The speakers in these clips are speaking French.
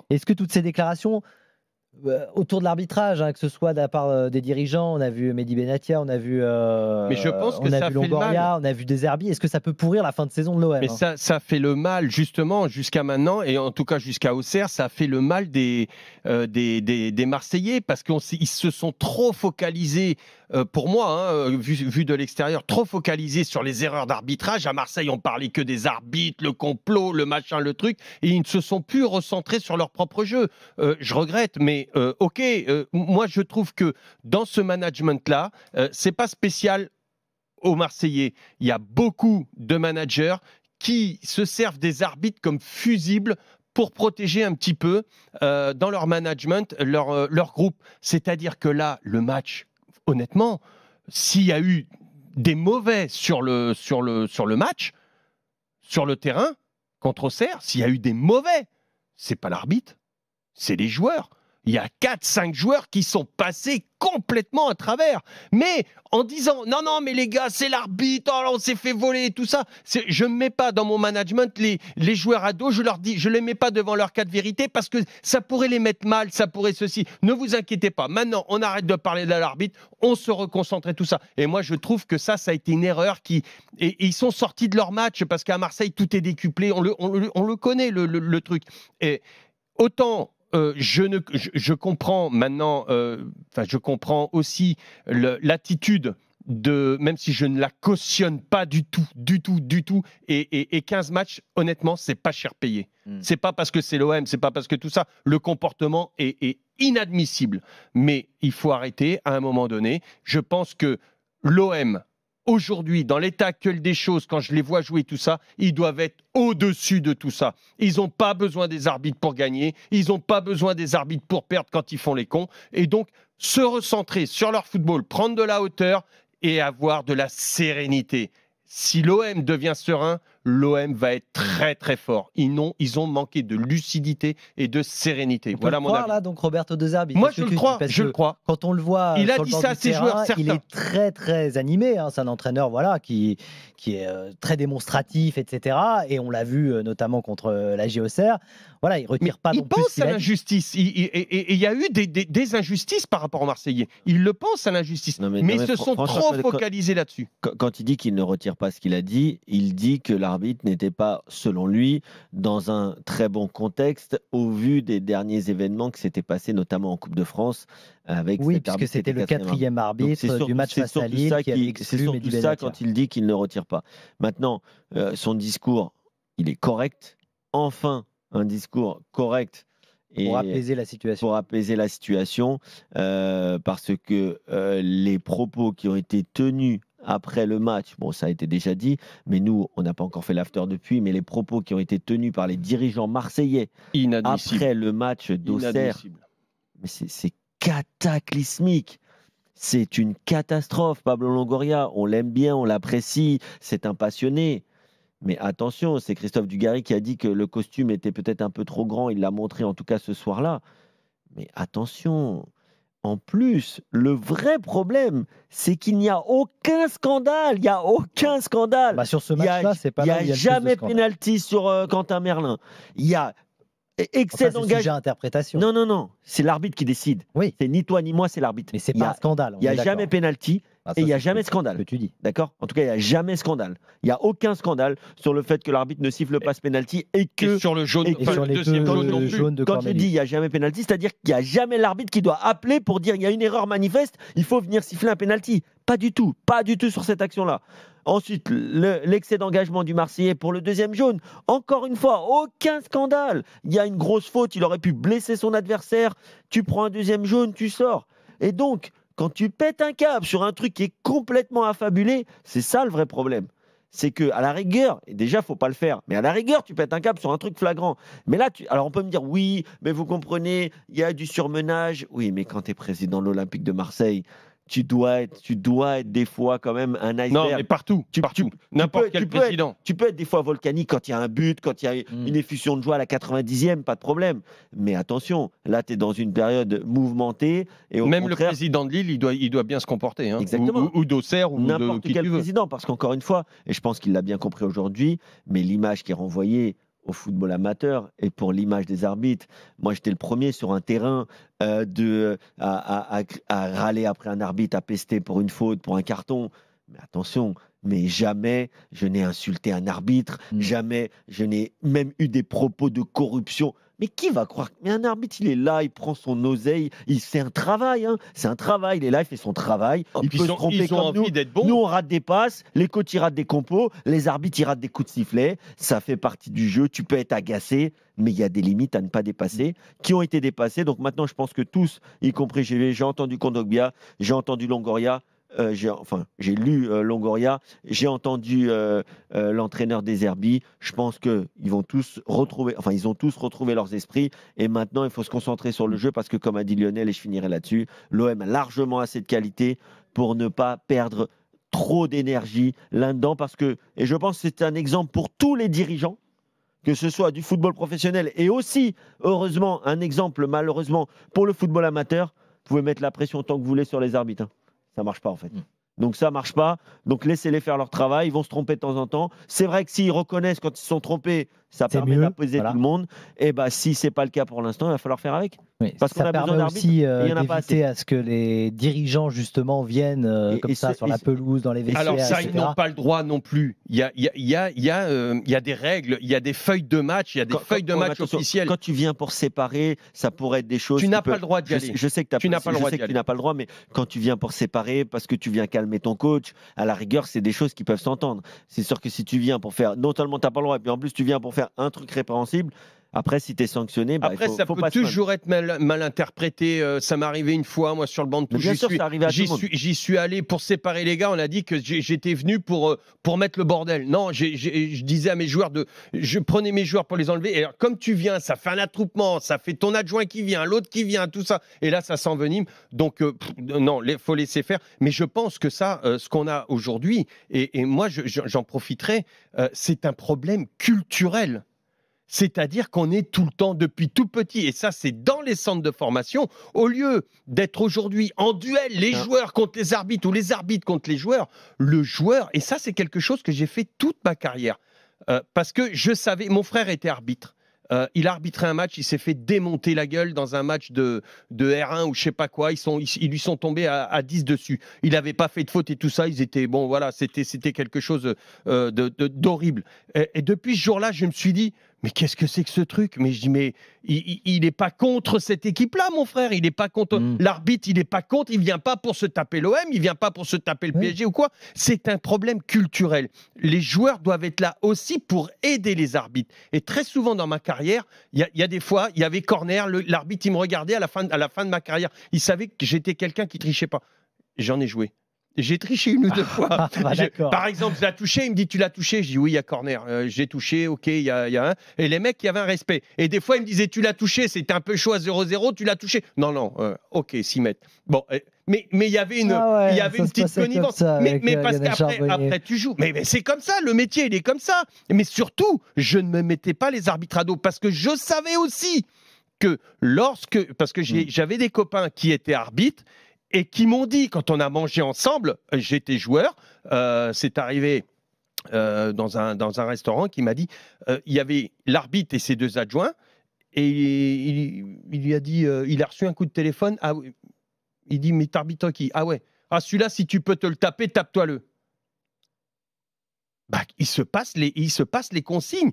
Est-ce que toutes ces déclarations autour de l'arbitrage, hein, que ce soit de la part des dirigeants, on a vu Mehdi Benatia, on a vu, Mais je pense que on a ça vu fait le mal. Longoria, on a vu De Zerbi, est-ce que ça peut pourrir la fin de saison de l'OM? Mais ça fait le mal, justement, jusqu'à maintenant, et en tout cas jusqu'à Auxerre, ça fait le mal des Marseillais, parce qu'ils se sont trop focalisés, pour moi, hein, vu de l'extérieur, trop focalisés sur les erreurs d'arbitrage. À Marseille, on parlait que des arbitres, le complot, le machin, le truc, et ils ne se sont plus recentrés sur leur propre jeu. Je regrette, mais ok, moi je trouve que dans ce management-là, c'est pas spécial aux Marseillais. Il y a beaucoup de managers qui se servent des arbitres comme fusibles pour protéger un petit peu dans leur management, leur groupe. C'est-à-dire que là, le match, honnêtement, s'il y a eu des mauvais sur le match, sur le terrain, contre Auxerre, s'il y a eu des mauvais, c'est pas l'arbitre, c'est les joueurs. Il y a 4-5 joueurs qui sont passés complètement à travers. Mais en disant, non, mais les gars, c'est l'arbitre, oh, on s'est fait voler et tout ça. Je ne mets pas dans mon management les joueurs à dos, je leur dis, je ne les mets pas devant leur cas de vérité parce que ça pourrait les mettre mal, ça pourrait ceci. Ne vous inquiétez pas. Maintenant, on arrête de parler de l'arbitre, on se reconcentre et tout ça. Et moi, je trouve que ça a été une erreur et ils sont sortis de leur match parce qu'à Marseille, tout est décuplé. On le connaît, le truc. Et autant... je comprends maintenant, je comprends aussi l'attitude même si je ne la cautionne pas du tout, et 15 matchs, honnêtement, c'est pas cher payé. C'est pas parce que c'est l'OM, c'est pas parce que tout ça, le comportement est inadmissible. Mais il faut arrêter à un moment donné. Je pense que l'OM, aujourd'hui, dans l'état actuel des choses, quand je les vois jouer tout ça, ils doivent être au-dessus de tout ça. Ils n'ont pas besoin des arbitres pour gagner. Ils n'ont pas besoin des arbitres pour perdre quand ils font les cons. Et donc, se recentrer sur leur football, prendre de la hauteur et avoir de la sérénité. Si l'OM devient serein, l'OM va être très très fort. Ils ont manqué de lucidité et de sérénité. Voilà mon avis. Là, donc Roberto De Zerbi. Moi, je le crois. Quand on le voit, il a sur dit le banc ça à du ses terrain, joueurs, certains. Il est très très animé. Hein. C'est un entraîneur, voilà, qui est très démonstratif, etc. Et on l'a vu notamment contre la Auxerre. Voilà, il retire pas non plus. Il pense à l'injustice. Et il y a eu des injustices par rapport aux Marseillais. Il le pense à l'injustice. Mais ils se sont trop focalisés là-dessus. Quand il dit qu'il ne retire pas ce qu'il a dit, il dit que l'arbitre n'était pas, selon lui, dans un très bon contexte au vu des derniers événements qui s'étaient passés, notamment en Coupe de France. Oui, puisque c'était le 4e arbitre du match face à Lille qui avait exclu Mehdi Benatia. C'est surtout ça quand il dit qu'il ne retire pas. Maintenant, son discours, il est correct. Enfin, un discours correct. Pour apaiser la situation. Pour apaiser la situation, parce que les propos qui ont été tenus après le match, bon, ça a été déjà dit, mais nous, on n'a pas encore fait l'after depuis, mais les propos qui ont été tenus par les dirigeants marseillais après le match d'Auxerre, mais c'est cataclysmique. C'est une catastrophe, Pablo Longoria. On l'aime bien, on l'apprécie, c'est un passionné. Mais attention, c'est Christophe Dugarry qui a dit que le costume était peut-être un peu trop grand. Il l'a montré en tout cas ce soir-là. Mais attention, en plus, le vrai problème, c'est qu'il n'y a aucun scandale. Il n'y a aucun scandale. Bah sur ce match-là, c'est pas là. Il n'y a jamais pénalty sur Quentin Merlin. Il y a excès d'engagement. Interprétation. Non. C'est l'arbitre qui décide. Oui. C'est ni toi ni moi, c'est l'arbitre. Mais c'est pas un scandale. Il n'y a jamais pénalty. Et il n'y a jamais scandale. Que tu dis. D'accord ? En tout cas, il n'y a jamais scandale. Il n'y a aucun scandale sur le fait que l'arbitre ne siffle pas ce pénalty et que. Et sur le jaune, sur les deuxième jaune non plus. Quand tu dis il n'y a jamais pénalty, c'est-à-dire qu'il n'y a jamais l'arbitre qui doit appeler pour dire il y a une erreur manifeste, il faut venir siffler un pénalty. Pas du tout sur cette action-là. Ensuite, l'excès d'engagement du Marseillais pour le deuxième jaune. Encore une fois, aucun scandale. Il y a une grosse faute, il aurait pu blesser son adversaire. Tu prends un deuxième jaune, tu sors. Et donc, quand tu pètes un câble sur un truc qui est complètement affabulé, c'est ça le vrai problème. C'est que à la rigueur, et déjà faut pas le faire, mais à la rigueur tu pètes un câble sur un truc flagrant. Mais là, alors on peut me dire oui, mais vous comprenez, il y a du surmenage. Oui, mais quand tu es président de l'Olympique de Marseille, tu dois être des fois quand même un iceberg. Non, mais partout. N'importe quel président. Tu peux être des fois volcanique quand il y a un but, quand il y a une effusion de joie à la 90e, pas de problème. Mais attention, là, tu es dans une période mouvementée. Et même le président de Lille, il doit bien se comporter. Hein. Exactement. Ou d'Auxerre, ou n'importe quel président. Parce qu'encore une fois, et je pense qu'il l'a bien compris aujourd'hui, mais l'image qui est renvoyée au football amateur et pour l'image des arbitres. Moi, j'étais le premier sur un terrain à râler après un arbitre, à pester pour une faute, pour un carton. Mais attention, mais jamais je n'ai insulté un arbitre, jamais je n'ai même eu des propos de corruption. Mais qui va croire? Mais un arbitre, il est là, il prend son oseille, c'est un travail, hein. C'est un travail, il est là, il fait son travail. Il peut se tromper comme nous. Nous, on rate des passes, les coachs, ils ratent des compos, les arbitres, ils ratent des coups de sifflet. Ça fait partie du jeu, tu peux être agacé, mais il y a des limites à ne pas dépasser, qui ont été dépassées. Donc maintenant, je pense que tous, y compris j'ai entendu Kondogbia, j'ai entendu Longoria, j'ai lu Longoria, j'ai entendu l'entraîneur des Zerbi. Je pense qu'ils vont tous retrouver, ils ont tous retrouvé leurs esprits. Et maintenant, il faut se concentrer sur le jeu parce que, comme a dit Lionel, et je finirai là-dessus, l'OM a largement assez de qualité pour ne pas perdre trop d'énergie là-dedans. Et je pense que c'est un exemple pour tous les dirigeants, que ce soit du football professionnel et aussi, heureusement, un exemple, malheureusement, pour le football amateur. Vous pouvez mettre la pression tant que vous voulez sur les arbitres. Ça marche pas en fait. Donc ça marche pas. Donc laissez-les faire leur travail. Ils vont se tromper de temps en temps. C'est vrai que s'ils reconnaissent quand ils se sont trompés, ça permet d'apaiser tout le monde. Et si c'est pas le cas pour l'instant, il va falloir faire avec. Oui, parce qu'on ça a besoin permet aussi d'éviter à ce que les dirigeants justement viennent comme ça sur la pelouse, dans les vestiaires. Alors ça, etc. ils n'ont pas le droit non plus. Il y a des règles, il y a des feuilles de match, il y a des feuilles de match officielles. Quand tu viens pour séparer, ça pourrait être des choses. Tu n'as pas le droit d'y aller. Je sais que tu n'as pas le droit, mais quand tu viens pour séparer, parce que tu viens calmer ton coach, à la rigueur, c'est des choses qui peuvent s'entendre. C'est sûr que si tu viens pour faire, non seulement tu n'as pas le droit, et puis en plus tu viens pour faire un truc répréhensible. Après, si tu es sanctionné, après, ça peut toujours être mal interprété. Ça m'est arrivé une fois, moi, sur le banc de touche. J'y suis allé pour séparer les gars. On a dit que j'étais venu pour mettre le bordel. Non, je disais à mes joueurs je prenais mes joueurs pour les enlever. Et alors, comme tu viens, ça fait un attroupement, ça fait ton adjoint qui vient, l'autre qui vient, tout ça. Et là, ça s'envenime. Donc, non, il faut laisser faire. Mais je pense que ça, ce qu'on a aujourd'hui, et moi, j'en profiterai, c'est un problème culturel. C'est-à-dire qu'on est tout le temps, depuis tout petit, et ça c'est dans les centres de formation, au lieu d'être aujourd'hui en duel, les joueurs contre les arbitres ou les arbitres contre les joueurs, le joueur, et ça c'est quelque chose que j'ai fait toute ma carrière, parce que je savais, mon frère était arbitre. Il a arbitré un match, il s'est fait démonter la gueule dans un match de R1 ou je sais pas quoi. Ils lui sont tombés à 10 dessus. Il n'avait pas fait de faute et tout ça. Ils étaient bon, voilà, c'était quelque chose d'horrible. Et depuis ce jour-là, je me suis dit, mais qu'est-ce que c'est que ce truc? Mais je dis, mais il n'est pas contre cette équipe-là, mon frère. Il n'est pas contre l'arbitre. Il n'est pas contre. Il vient pas pour se taper l'OM. Il vient pas pour se taper le PSG ou quoi. C'est un problème culturel. Les joueurs doivent être là aussi pour aider les arbitres. Et très souvent dans ma carrière, il y a des fois, il y avait corner. L'arbitre, il me regardait à la fin de ma carrière. Il savait que j'étais quelqu'un qui trichait pas. J'en ai joué. J'ai triché une ou deux fois. Par exemple, je l'ai touché, il me dit tu l'as touché, je dis oui, il y a corner. J'ai touché, ok, il y a un. Et les mecs, il y avait un respect. Et des fois, ils me disaient tu l'as touché, c'était un peu chaud à 0-0, tu l'as touché. Non, ok, 6 mètres. Bon, mais il y avait une petite connivence. Mais parce qu'après, tu joues. Mais c'est comme ça, le métier, il est comme ça. Mais surtout, je ne me mettais pas les arbitres à dos parce que je savais aussi que parce que j'avais des copains qui étaient arbitres, et qui m'ont dit, quand on a mangé ensemble, j'étais joueur, c'est arrivé dans un restaurant, qui m'a dit, il y avait l'arbitre et ses 2 adjoints, et il lui a dit, il a reçu un coup de téléphone, ah, il dit, mais t'arbitres qui? Ah ouais, celui-là, si tu peux te le taper, tape-toi-le. Il se passe les consignes.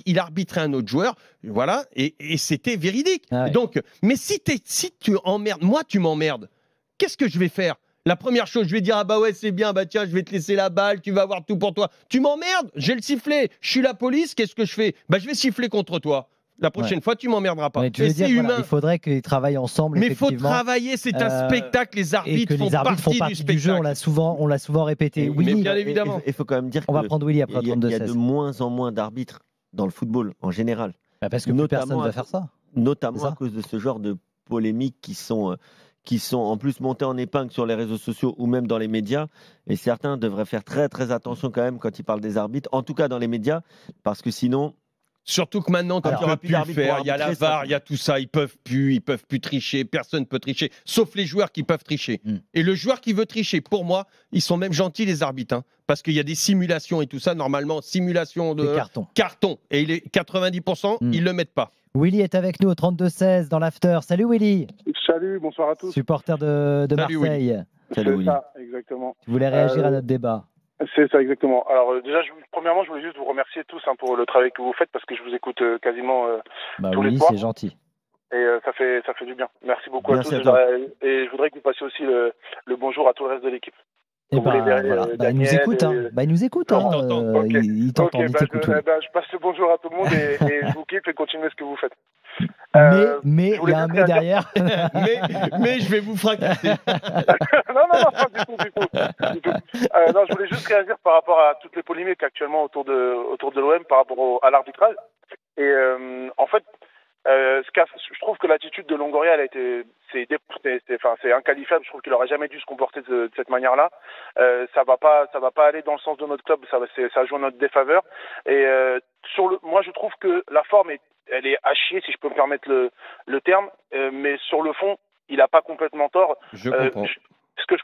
Il arbitrait un autre joueur, voilà, et c'était véridique. Ah ouais. Donc, mais si tu emmerdes, moi tu m'emmerdes, qu'est-ce que je vais faire? La première chose, je vais dire, ah bah ouais, c'est bien, bah tiens, je vais te laisser la balle, tu vas avoir tout pour toi. Tu m'emmerdes, j'ai le sifflet, je suis la police, qu'est-ce que je fais? Je vais siffler contre toi. La prochaine fois, tu m'emmerderas pas. Et c'est humain. Voilà, il faudrait qu'ils travaillent ensemble. Mais il faut travailler, c'est un spectacle. Les arbitres font partie du jeu. On l'a souvent répété. Oui, mais bien évidemment. Il faut quand même dire qu'on va prendre Willy après 32-16. Il y a de moins en moins d'arbitres dans le football en général. Parce que personne ne va faire ça. Notamment à cause de ce genre de polémiques qui sont en plus montées en épingle sur les réseaux sociaux ou même dans les médias. Et certains devraient faire très très attention quand même quand ils parlent des arbitres, en tout cas dans les médias, parce que sinon, Surtout que maintenant, tu Alors, ne peux plus plus le d'arbitre faire. pour Il y a la arbitrer, ça. VAR, il y a tout ça. Ils peuvent plus tricher. Personne ne peut tricher, sauf les joueurs qui peuvent tricher. Et le joueur qui veut tricher, pour moi, ils sont même gentils, les arbitres. Hein, parce qu'il y a des simulations et tout ça. Normalement, simulation de carton. Et il est 90%, ils ne le mettent pas. Willy est avec nous au 32-16 dans l'after. Salut Willy. Salut, bonsoir à tous. Supporter de Salut, Marseille. Willy. Salut, Willy. C'est ça, exactement. Tu voulais réagir à notre débat. C'est ça, exactement. Alors déjà, premièrement, je voulais juste vous remercier tous pour le travail que vous faites parce que je vous écoute quasiment tous les Willy, soirs. c'est gentil. Et ça fait du bien. Merci beaucoup Merci à à tous. toi. Et je voudrais que vous passiez aussi le bonjour à tout le reste de l'équipe. Et il nous écoute. Il nous écoute. Okay. Il t'entend. Je passe le bonjour à tout le monde et je vous kiffe et continuez ce que vous faites. Mais il y a un mais derrière. mais je vais vous fracasser. non, pas du tout. Non, je voulais juste réagir par rapport à toutes les polémiques actuellement autour de l'OM par rapport à l'arbitrage. Et en fait, je trouve que l'attitude de Longoria, c'est inqualifiable. Je trouve qu'il n'aurait jamais dû se comporter de cette manière-là. Ça va pas aller dans le sens de notre club. Ça joue en notre défaveur. Et moi, je trouve que la forme elle est à chier, si je peux me permettre le terme. Mais sur le fond, il n'a pas complètement tort. Je comprends. Ce que je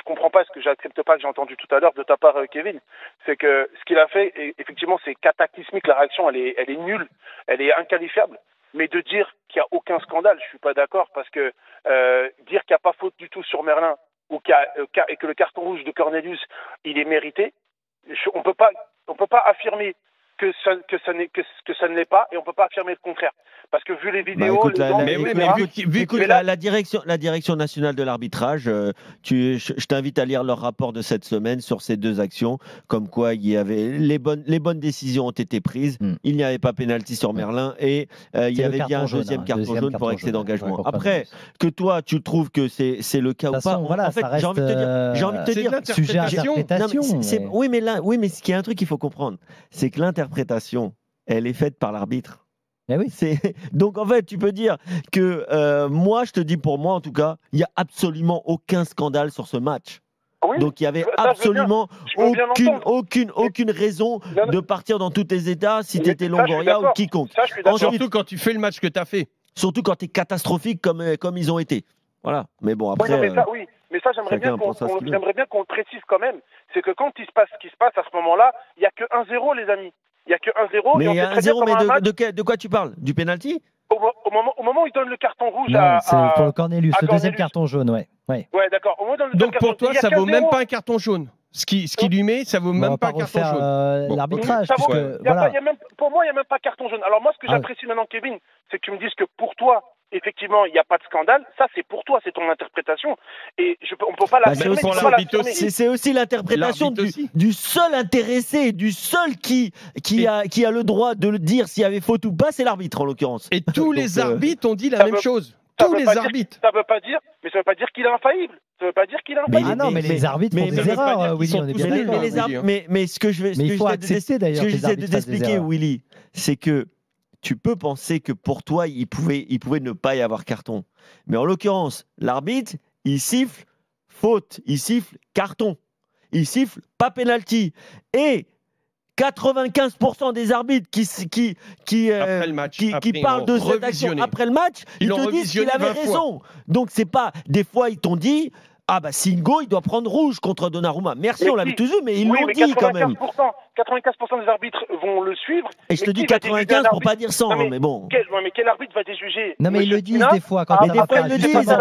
comprends pas, ce que j'accepte pas, que j'ai entendu tout à l'heure de ta part, Kevin, c'est que ce qu'il a fait, effectivement, c'est cataclysmique. La réaction, elle est nulle, elle est inqualifiable. Mais de dire qu'il n'y a aucun scandale, je suis pas d'accord, parce que dire qu'il n'y a pas faute du tout sur Merlin et que le carton rouge de Cornelius, il est mérité, on peut pas affirmer que ça ne l'est pas, et on peut pas affirmer le contraire. Parce que vu les vidéos, la direction nationale de l'arbitrage, je t'invite à lire leur rapport de cette semaine sur ces deux actions, comme quoi il y avait les bonnes décisions ont été prises. Il n'y avait pas pénalty sur Merlin et il y avait bien un deuxième carton jaune pour excès d'engagement. Après, que toi tu trouves que c'est le cas ou pas, en fait, j'ai envie de te dire, sujet à interprétation. Oui, mais ce qu'il y a un truc qu'il faut comprendre, c'est que l'interprétation, elle est faite par l'arbitre. Eh oui. Donc en fait, tu peux dire que moi, je te dis pour moi en tout cas, il n'y a absolument aucun scandale sur ce match. Oui, donc il n'y avait absolument aucune raison de partir dans tous tes états si tu étais Longoria ou quiconque. Surtout quand tu fais le match que tu as fait. Surtout quand tu es catastrophique comme ils ont été. Voilà. Mais bon, après. Mais ça, j'aimerais bien qu'on le précise quand même. C'est que quand il se passe ce qui se passe à ce moment-là, il n'y a que 1-0, les amis. Il n'y a que 1-0. Mais il y a 1-0, mais de quoi tu parles? Du penalty? Au moment où il donne le carton rouge c'est pour le Cornelius, le deuxième carton jaune, ouais, d'accord. Donc pour toi, ça vaut même pas un carton jaune. Ce qui lui met, ça vaut même pas un carton jaune. L'arbitrage. Pour moi, il n'y a même pas carton jaune. Alors moi, ce que j'apprécie maintenant, Kevin, c'est que tu me dises que pour toi, effectivement, il n'y a pas de scandale. Ça, c'est pour toi, c'est ton interprétation. Et on ne peut pas l'affirmer. C'est aussi l'interprétation du seul intéressé, du seul qui a le droit de le dire s'il y avait faute ou pas, c'est l'arbitre en l'occurrence. Et tous les arbitres ont dit la même chose. Tous les arbitres. Ça veut pas dire qu'il est infaillible. Ça veut pas dire qu'il est infaillible. Ah non, mais les arbitres font des erreurs, Willy, on est bien d'accord. Mais ce que je vais accepter d'ailleurs. Ce que j'essaie de t'expliquer, Willy, c'est que tu peux penser que pour toi, il pouvait ne pas y avoir carton. Mais en l'occurrence, l'arbitre, il siffle faute, il siffle carton, il siffle pas penalty. Et 95% des arbitres qui parlent de cette action après le match, ils te disent qu'il avait raison. Donc c'est pas, des fois ils t'ont dit, ah bah Singo il doit prendre rouge contre Donnarumma. Merci, on l'avait tous vu, mais ils l'ont dit quand même. 95% des arbitres vont le suivre. Et je te dis 95 pour pas dire 100, mais bon. Mais quel arbitre va déjuger? Non mais ils le disent des fois. Quand des fois ils le disent.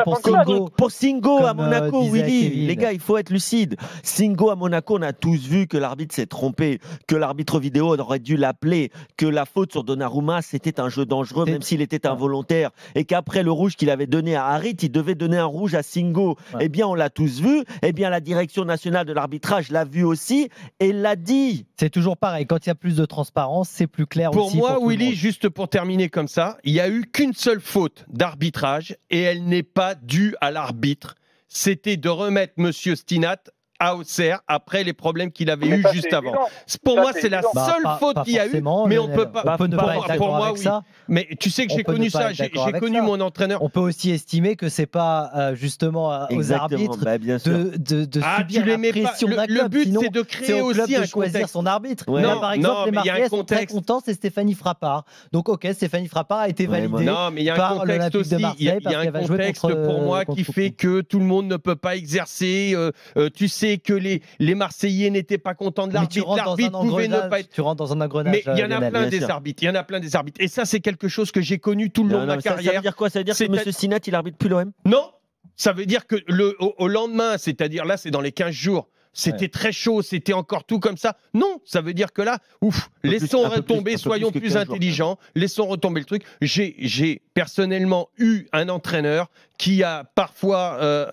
Pour Singo à Monaco, Willy. Les gars, il faut être lucide. Singo à Monaco, on a tous vu que l'arbitre s'est trompé, que l'arbitre vidéo aurait dû l'appeler, que la faute sur Donnarumma, c'était un jeu dangereux, même s'il était involontaire, et qu'après le rouge qu'il avait donné à Harit, il devait donner un rouge à Singo. Eh bien, on l'a tous vu. Eh bien, la direction nationale de l'arbitrage l'a vu aussi et l'a dit. C'est toujours pareil. Quand il y a plus de transparence, c'est plus clair pour aussi. Moi, pour moi, Willy, juste pour terminer comme ça, il n'y a eu qu'une seule faute d'arbitrage et elle n'est pas due à l'arbitre. C'était de remettre Monsieur Stinat à Auxerre après les problèmes qu'il avait Mais eu ça, juste c'est avant. évident. Pour Ça, moi, c'est c'est la évident. Bah, seule faute qu'il y a eu, forcément, mais on Lionel. peut pas. On peut ne pas être d'accord moi, avec oui. ça. Mais tu sais que On j'ai peut ne connu pas ça, être j'ai d'accord avec connu ça. mon entraîneur. On peut aussi estimer que c'est pas justement aux Exactement, arbitres bah, bien sûr. de Ah, subir tu les la mets pas. pression d'un Le club. but, Sinon, c'est de c'est créer au club aussi de un choisir contexte. son arbitre. Ouais. Là, par exemple, Non, les mais il y a un Marseillais sont très contexte. contents, c'est Stéphanie Frappard. Donc, ok, Stéphanie Frappard a été Ouais, validée Non, mais il y a un par contexte l'Olympique aussi. de Marseille Il y a parce un qu'elle va jouer contexte contre, pour moi qui contre fait que tout le monde ne peut pas exercer. Tu sais que les Marseillais n'étaient pas contents de Mais tu l'arbitre. rentres dans un L'arbitre pouvait ne pas engrenage. être. Tu rentres dans un engrenage. Mais il y en a Lionel. plein bien des sûr. arbitres. Il y en a plein des arbitres. Et ça, c'est quelque chose que j'ai connu tout le long Non, de non, ma mais ça veut carrière. dire quoi? Ça veut dire que C'est- M. Sinat, il arbitre plus l'OM? Non, ça veut dire que au lendemain, c'est-à-dire là, c'est dans les 15 jours. C'était très chaud, c'était encore tout comme ça. Non, ça veut dire que là, ouf, laissons retomber, soyons plus intelligents, laissons retomber le truc. J'ai personnellement eu un entraîneur qui a parfois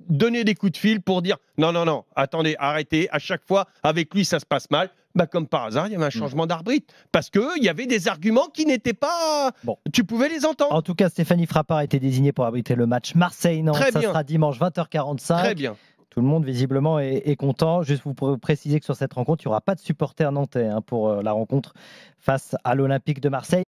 donné des coups de fil pour dire non, attendez, arrêtez, à chaque fois, avec lui, ça se passe mal. Bah, comme par hasard, il y avait un changement d'arbitre. Parce qu'il y avait des arguments qui n'étaient pas. Bon. Tu pouvais les entendre. En tout cas, Stéphanie Frappard a été désignée pour arbitrer le match Marseille-Nantes. Très Ça bien. sera dimanche 20h45. Très bien. Tout le monde visiblement est content. Juste vous préciser que sur cette rencontre, il n'y aura pas de supporters nantais pour la rencontre face à l'Olympique de Marseille.